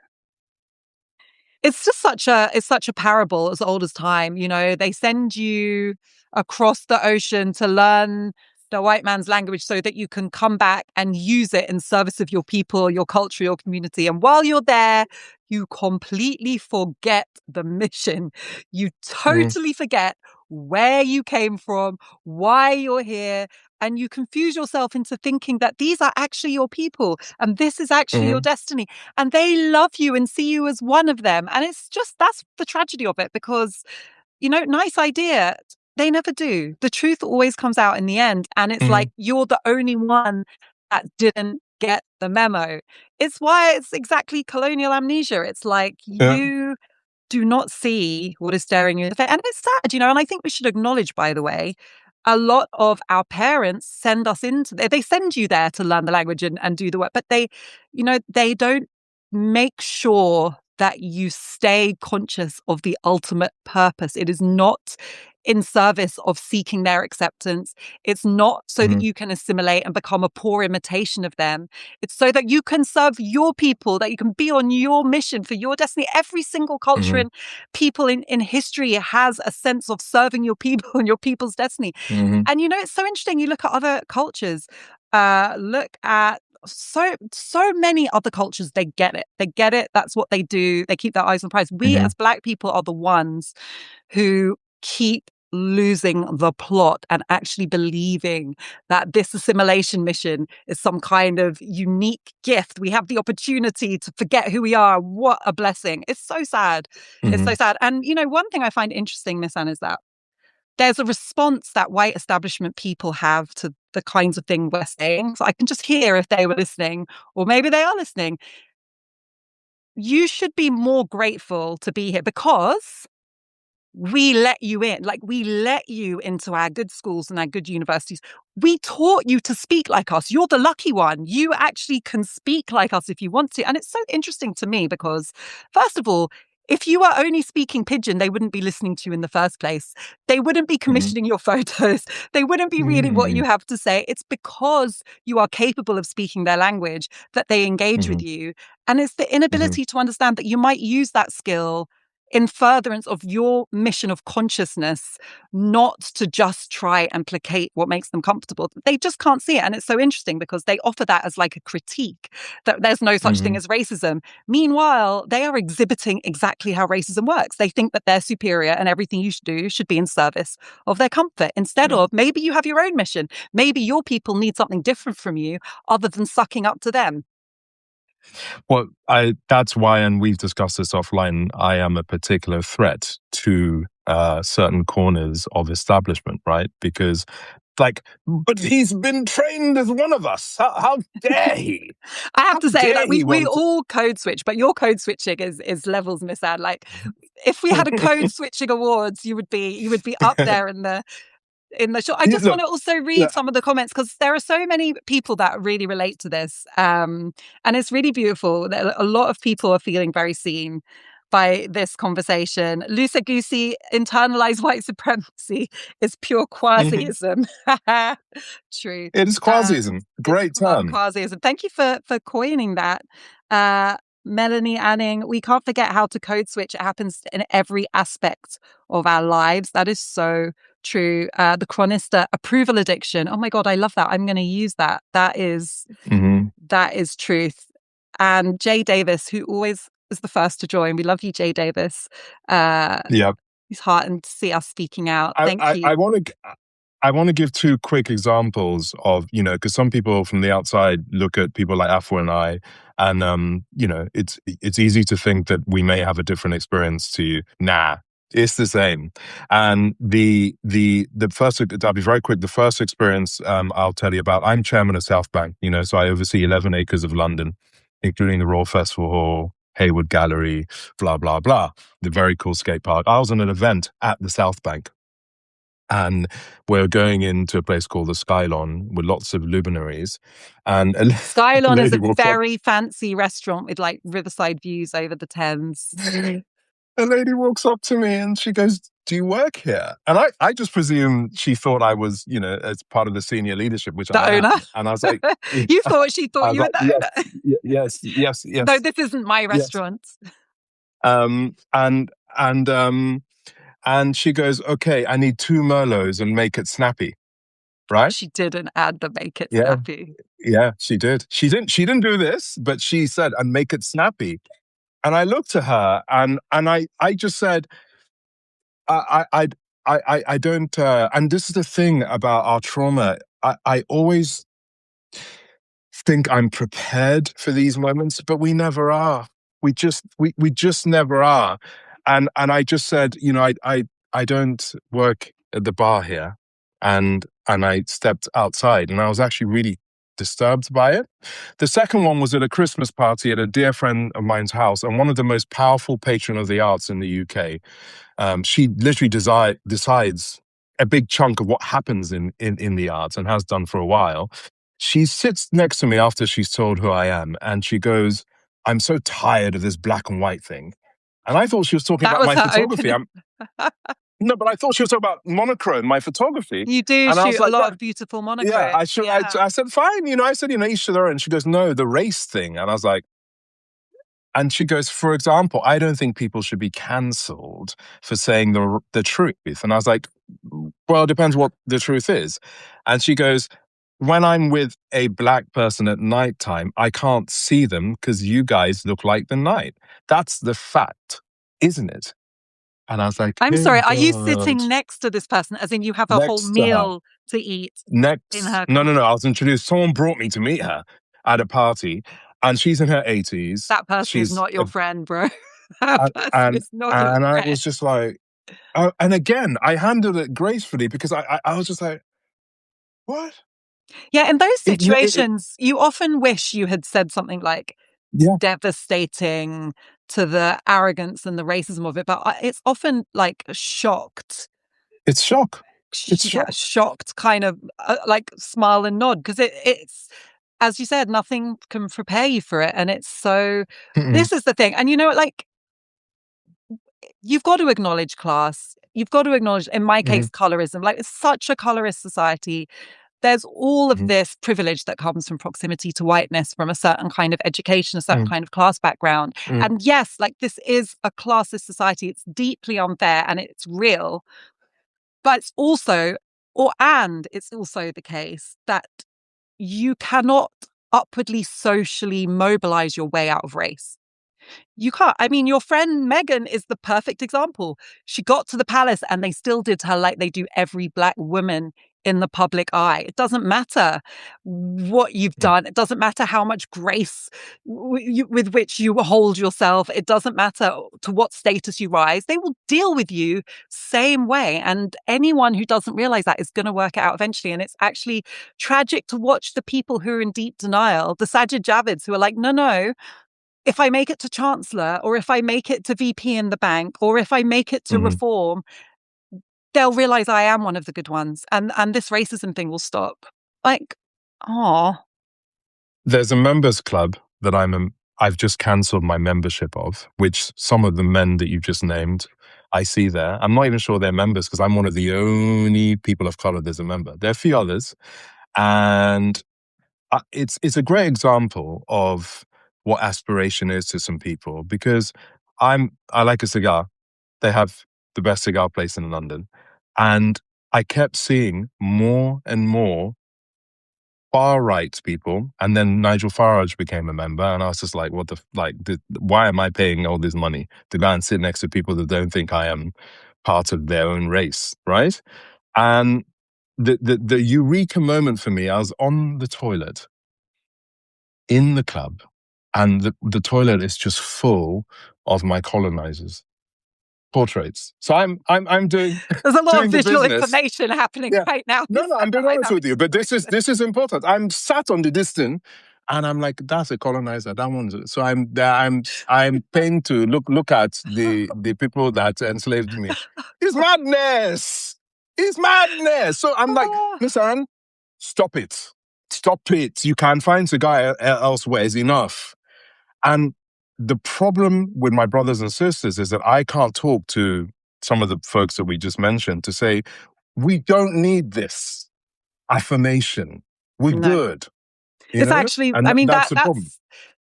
It's just such a parable as old as time. You know, they send you across the ocean to learn the white man's language so that you can come back and use it in service of your people, your culture, your community. And while you're there, you completely forget the mission. You Mm, totally forget where you came from, why you're here, and you confuse yourself into thinking that these are actually your people and this is actually your mm, destiny, and they love you and see you as one of them. And it's just, that's the tragedy of it, because, you know, nice idea, they never do. The truth always comes out in the end, and it's like mm, you're the only one that didn't get the memo. It's why it's exactly colonial amnesia. It's like yeah. you do not see what is staring you in the face. And it's sad, you know, and I think we should acknowledge, by the way, a lot of our parents send us into, they send you there to learn the language and do the work, but they, you know, they don't make sure that you stay conscious of the ultimate purpose. It is not in service of seeking their acceptance. It's not so that Mm, you can assimilate and become a poor imitation of them. It's so that you can serve your people, that you can be on your mission for your destiny. Every single culture mm, and people in history has a sense of serving your people and your people's destiny. mm, And you know, it's so interesting. You look at other cultures, look at so many other cultures. They get it. They get it. That's what they do. They keep their eyes on the prize. We mm, as Black people are the ones who keep losing the plot and actually believing that this assimilation mission is some kind of unique gift. We have the opportunity to forget who we are. What a blessing. It's so sad. It's so mm, sad. And, you know, one thing I find interesting, Misan, is that there's a response that white establishment people have to the kinds of thing we're saying. So I can just hear if they were listening, or maybe they are listening. You should be more grateful to be here because we let you in. Like, we let you into our good schools and our good universities. We taught you to speak like us. You're the lucky one. You actually can speak like us if you want to. And it's so interesting to me because, first of all, if you were only speaking pidgin, they wouldn't be listening to you in the first place. They wouldn't be mm, commissioning your photos. They wouldn't be reading what you mm, have to say. It's because you are capable of speaking their language that they engage with mm, you. And it's the mm, inability to understand that you might use that skill in furtherance of your mission of consciousness, not to just try and placate what makes them comfortable. They just can't see it. And it's so interesting because they offer that as like a critique, that there's no such thing mm, as racism. Meanwhile, they are exhibiting exactly how racism works. They think that they're superior and everything you should do should be in service of their comfort, instead mm. of maybe you have your own mission. Maybe your people need something different from you other than sucking up to them. Well, that's why, and we've discussed this offline, I am a particular threat to certain corners of establishment, right? Because, like, but he's been trained as one of us. How dare he? I have How to say, dare like, he we want to? all code switch, but your code switching is levels, Miss Ad. Like, if we had a code switching awards, you would be up there in the show. I just want Look, to also read look, some of the comments because there are so many people that really relate to this. And it's really beautiful. A lot of people are feeling very seen by this conversation. Lusa Goosey, internalized white supremacy is pure mhm. quasiism. True. It is quasism. It's Great term. quasiism. Thank you for coining that. Uh, Melanie Anning, we can't forget how to code switch. It happens in every aspect of our lives. That is so true. The chronista, approval addiction. Oh my God, I love that. I'm going to use that. Hmm. That is truth. And Jay Davis, who always is the first to join. We love you, Jay Davis. Uh, Yeah. he's heartened to see us speaking out. I, Thank I, you. I want to. I want to give two quick examples of, because some people from the outside look at people like Afua and I, and it's easy to think that we may have a different experience to you. Nah, it's the same. And the first, I'll be very quick. The first experience I'll tell you about. I'm chairman of South Bank, so I oversee 11 acres of London, including the Royal Festival Hall, Hayward Gallery, blah blah blah. The very cool skate park. I was on an event at the South Bank. And we're going into a place called the Skylon with lots of luminaries. And a Skylon is lady a walks up. very fancy restaurant with like riverside views over the Thames. A lady walks up to me and she goes, "Do you work here?" And I just presumed she thought I was, as part of the senior leadership, which The I am. owner? And I was like, You thought she I thought was you were like, the yes, owner? yes, yes, No, yes, this isn't my yes. restaurant. Um, and and um, and she goes, "Okay, I need 2 Merlots and make it snappy." Right? She didn't add the make it Yeah. snappy. Yeah, she did. She didn't do this, but she said, "And make it snappy." And I looked at her and I just said, I don't and this is the thing about our trauma. I always think I'm prepared for these moments, but we never are. We just never are. And I just said, I don't work at the bar here. And I stepped outside and I was actually really disturbed by it. The second one was at a Christmas party at a dear friend of mine's house, and one of the most powerful patron of the arts in the UK. She literally decides a big chunk of what happens in the arts and has done for a while. She sits next to me after she's told who I am, and she goes, "I'm so tired of this black and white thing." And I thought she was talking That about was my her photography. opening. No, but I thought she was talking about monochrome, my photography. You do And I was shoot a like, lot that, of beautiful yeah, monochromes. Yeah. I said, fine, I said, each to their own. She goes, "No, the race thing." And I was like, and she goes, "For example, I don't think people should be cancelled for saying the truth." And I was like, "Well, it depends what the truth is." And she goes, "When I'm with a black person at nighttime, I can't see them because you guys look like the night. That's the fact, isn't it?" And I was like, I'm "Oh sorry, are you God." sitting next to this person, as in you have a whole Next to her. meal to eat in Next. her No, no, company? no. I was introduced. Someone brought me to meet her at a party, and she's in her 80s. That person is She's not your friend, bro. That person and is not your and I friend. was just like, and again, I handled it gracefully because I was just like, what? Yeah, in those It situations, you often wish you had said something like yeah, devastating to the arrogance and the racism of it, but it's often like shocked. it's shock. It's Yeah, shock. shocked kind of like smile and nod because it's as you said, nothing can prepare you for it, and it's so. Mm-mm, This is the thing, and like you've got to acknowledge class. You've got to acknowledge, in my mm-hmm, case, colorism. Like it's such a colorist society. There's all of mm-hmm, this privilege that comes from proximity to whiteness, from a certain kind of education, a certain kind of class background. mm-hmm, And yes, like this is a classist society. It's deeply unfair and it's real. But it's also, and it's also the case that you cannot upwardly socially mobilize your way out of race. You can't. I mean, your friend Megan is the perfect example. She got to the palace and they still did her like they do every black woman in the public eye. It doesn't matter what you've done. It doesn't matter how much grace with which you hold yourself. It doesn't matter to what status you rise. They will deal with you same way. And anyone who doesn't realize that is going to work it out eventually. And it's actually tragic to watch the people who are in deep denial, the Sajid Javids who are like, no, if I make it to chancellor or if I make it to VP in the bank or if I make it to mm-hmm. reform, they'll realize I am one of the good ones and this racism thing will stop. Like, oh, There's a members club that I've just cancelled my membership of, which some of the men that you just named, I see there. I'm not even sure they're members because I'm one of the only people of color that's a member. There are a few others, and it's a great example of what aspiration is to some people because I like a cigar. They have the best cigar place in London, and I kept seeing more and more far right people, and then Nigel Farage became a member, and I was just like, "What why am I paying all this money to go and sit next to people that don't think I am part of their own race, right?" And the eureka moment for me, I was on the toilet in the club, and the toilet is just full of my colonizers portraits. So I'm doing There's a lot of doing the visual business. information happening Yeah. right now. No, I'm being I honest know. with you, but this is important. I'm sat on the distance, and I'm like, that's a colonizer. That one's so I'm paying to look at the people that enslaved me. It's madness. It's madness. So I'm like, Oh, listen, stop it. Stop it. You can find a guy elsewhere. Is enough. And the problem with my brothers and sisters is that I can't talk to some of the folks that we just mentioned to say, we don't need this affirmation. We're no. good, It's actually, and I mean, that's the problem.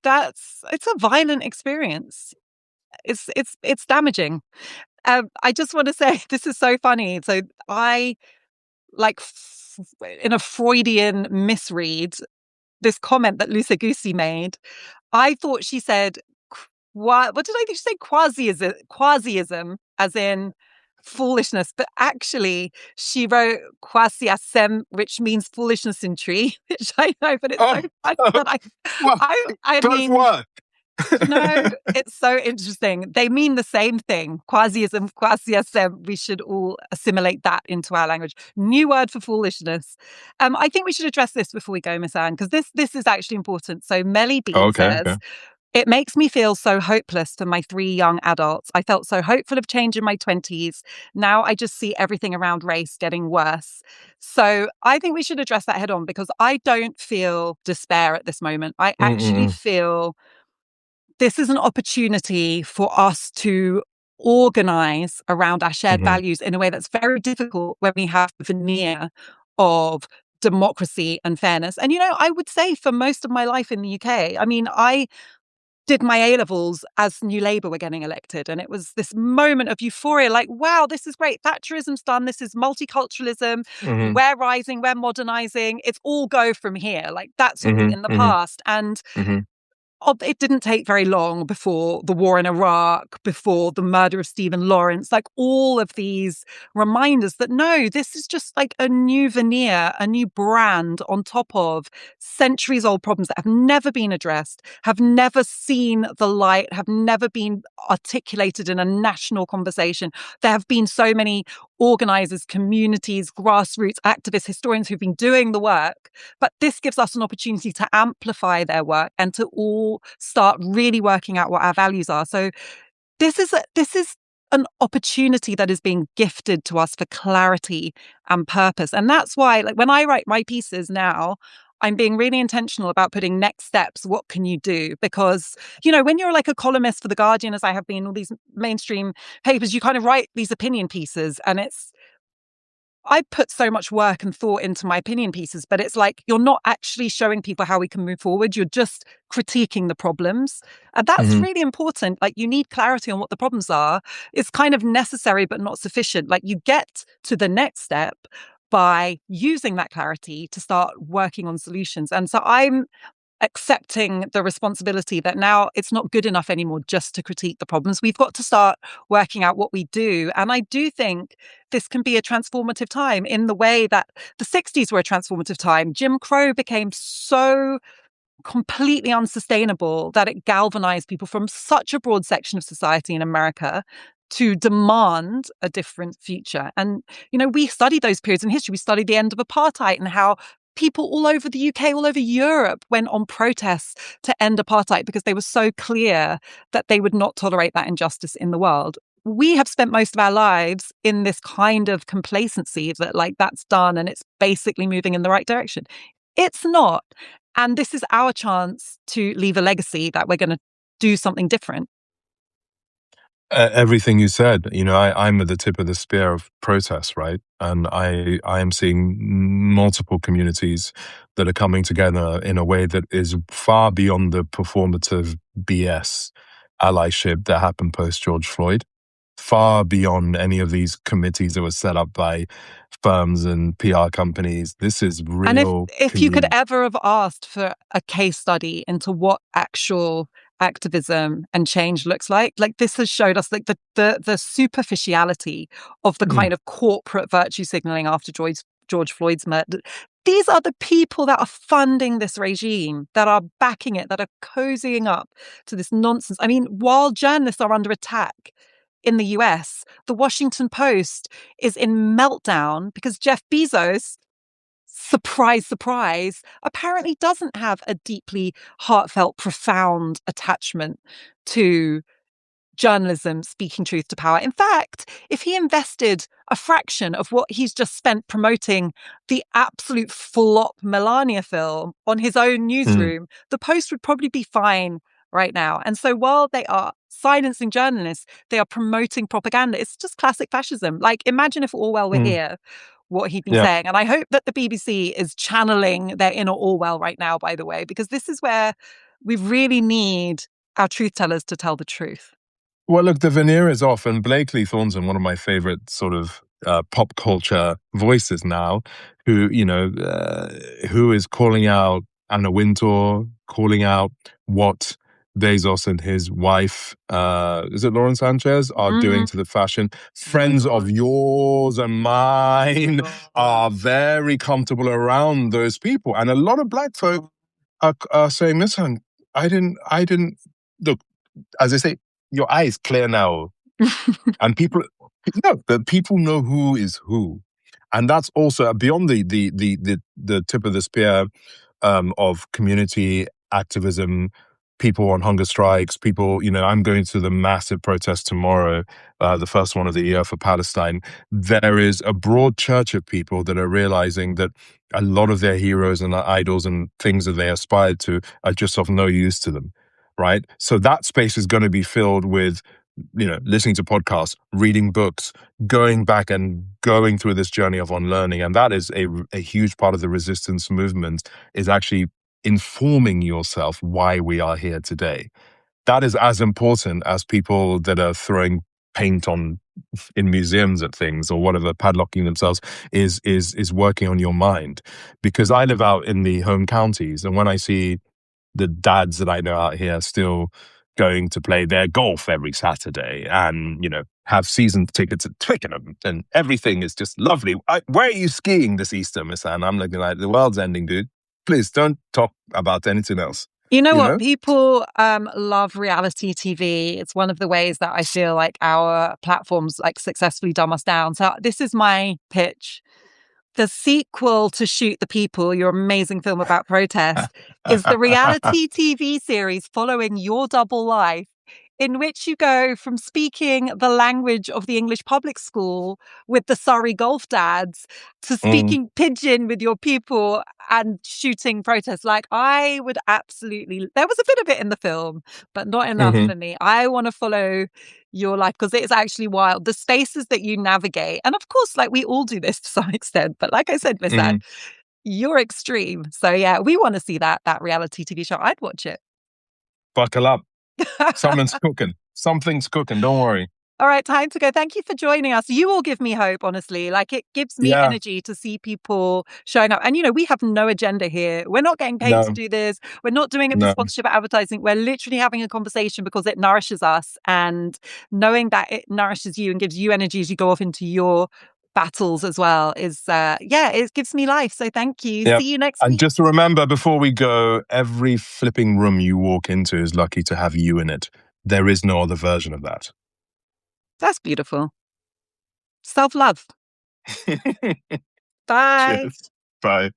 it's a violent experience. It's damaging. I just want to say this is so funny. So I like in a Freudian misread, this comment that Lucy Goosey made. I thought she said, what did I think she said? Quasiism, as in foolishness. But actually, she wrote quasiasem, which means foolishness in tree, which I know, but it's so Oh, funny that well, I both mean, work. it's so interesting. They mean the same thing. Quasiism, quasiasem. We should all assimilate that into our language. New word for foolishness. I think we should address this before we go, Miss Anne, because this is actually important. So Melly B Okay, says, okay. it makes me feel so hopeless for my 3 young adults. I felt so hopeful of change in my 20s. Now I just see everything around race getting worse. So I think we should address that head on, because I don't feel despair at this moment. I actually Mm-mm-mm. feel this is an opportunity for us to organize around our shared Mm-hmm. values in a way that's very difficult when we have the veneer of democracy and fairness. And, I would say for most of my life in the UK, I mean, I did my A levels as New Labour were getting elected. And it was this moment of euphoria, like, wow, this is great. Thatcherism's done. This is multiculturalism. Mm-hmm. We're rising, we're modernizing. It's all go from here. Like, that's all in the Mm-hmm. Mm-hmm. past. And Mm-hmm. it didn't take very long before the war in Iraq, before the murder of Stephen Lawrence, like all of these reminders that no, this is just like a new veneer, a new brand on top of centuries old problems that have never been addressed, have never seen the light, have never been articulated in a national conversation. There have been so many organizers, communities, grassroots activists, historians who've been doing the work. But this gives us an opportunity to amplify their work and to all start really working out what our values are. So this is an opportunity that is being gifted to us for clarity and purpose. And that's why, like, when I write my pieces now, I'm being really intentional about putting next steps. What can you do? Because, when you're like a columnist for The Guardian, as I have been, all these mainstream papers, you kind of write these opinion pieces, and I put so much work and thought into my opinion pieces, but it's like you're not actually showing people how we can move forward. You're just critiquing the problems. And that's Mm-hmm. really important. Like, you need clarity on what the problems are. It's kind of necessary, but not sufficient. Like, you get to the next step by using that clarity to start working on solutions. And so I'm accepting the responsibility that now it's not good enough anymore just to critique the problems. We've got to start working out what we do. And I do think this can be a transformative time in the way that the 60s were a transformative time. Jim Crow became so completely unsustainable that it galvanized people from such a broad section of society in America to demand a different future. And, we study those periods in history. We study the end of apartheid and how people all over the UK, all over Europe went on protests to end apartheid because they were so clear that they would not tolerate that injustice in the world. We have spent most of our lives in this kind of complacency that, like, that's done and it's basically moving in the right direction. It's not. And this is our chance to leave a legacy that we're going to do something different. Everything you said, I'm at the tip of the spear of protest, right? And I am seeing multiple communities that are coming together in a way that is far beyond the performative BS allyship that happened post George Floyd, far beyond any of these committees that were set up by firms and PR companies. This is And if real if you could community. ever have asked for a case study into what actual activism and change looks like this has showed us, like, the superficiality of the kind of corporate virtue signaling after George Floyd's murder. These are the people that are funding this regime, that are backing it, that are cozying up to this nonsense. I mean, while journalists are under attack in the US, the Washington Post is in meltdown because Jeff Bezos, surprise, surprise, apparently doesn't have a deeply heartfelt, profound attachment to journalism speaking truth to power. In fact, if he invested a fraction of what he's just spent promoting the absolute flop Melania film on his own Mm, newsroom, the Post would probably be fine right now. And so while they are silencing journalists, they are promoting propaganda. It's just classic fascism. Like, imagine if Orwell were mm, here, what he'd be yeah. saying. And I hope that the BBC is channeling their inner Orwell right now, by the way, because this is where we really need our truth tellers to tell the truth. Well, look, the veneer is off, and Blakely Thornton, one of my favorite sort of pop culture voices now, who who is calling out Anna Wintour, calling out what Bezos and his wife, is it Lauren Sanchez, are doing Mm. to the fashion. Friends of yours and mine are very comfortable around those people, and a lot of black folk are saying, "Listen, I didn't look." As I say, your eye is clear now, and the people know who is who, and that's also beyond the tip of the spear of community activism. People on hunger strikes. People, I'm going to the massive protest tomorrow, the first one of the year for Palestine. There is a broad church of people that are realizing that a lot of their heroes and their idols and things that they aspired to are just of no use to them, right? So that space is going to be filled with, listening to podcasts, reading books, going back and going through this journey of unlearning. And that is a huge part of the resistance movement, is actually informing yourself why we are here today. That is as important as people that are throwing paint on in museums at things or whatever, padlocking themselves, is working on your mind. Because I live out in the home counties, and when I see the dads that I know out here still going to play their golf every Saturday and, have season tickets at Twickenham and everything is just lovely. Where are you skiing this Easter, Miss Anne? I'm looking like the world's ending, dude. Please don't talk about anything else, You know you what? know? People love reality TV. It's one of the ways that I feel like our platforms like successfully dumb us down. So this is my pitch. The sequel to Shoot the People, your amazing film about protest, is the reality TV series following your double life, in which you go from speaking the language of the English public school with the Surrey golf dads to Mm, speaking pidgin with your people and shooting protests. Like, I would absolutely, there was a bit of it in the film, but not enough mhm, for me. I want to follow your life because it is actually wild. The spaces that you navigate. And of course, like, we all do this to some extent. But like I said, Miss Anne, mhm. you're extreme. So yeah, we want to see that reality TV show. I'd watch it. Buckle up. Someone's cooking. Something's cooking. Don't worry. All right, time to go. Thank you for joining us. You all give me hope, honestly. Like, it gives me Yeah. energy to see people showing up. And, we have no agenda here. We're not getting paid to No, do this. We're not doing it for no. sponsorship advertising. We're literally having a conversation because it nourishes us. And knowing that it nourishes you and gives you energy as you go off into your battles as well is, yeah, it gives me life. So thank you. Yeah. See you next And week. just remember before we go, every flipping room you walk into is lucky to have you in it. There is no other version of that. That's beautiful. Self love. Bye. Cheers. Bye.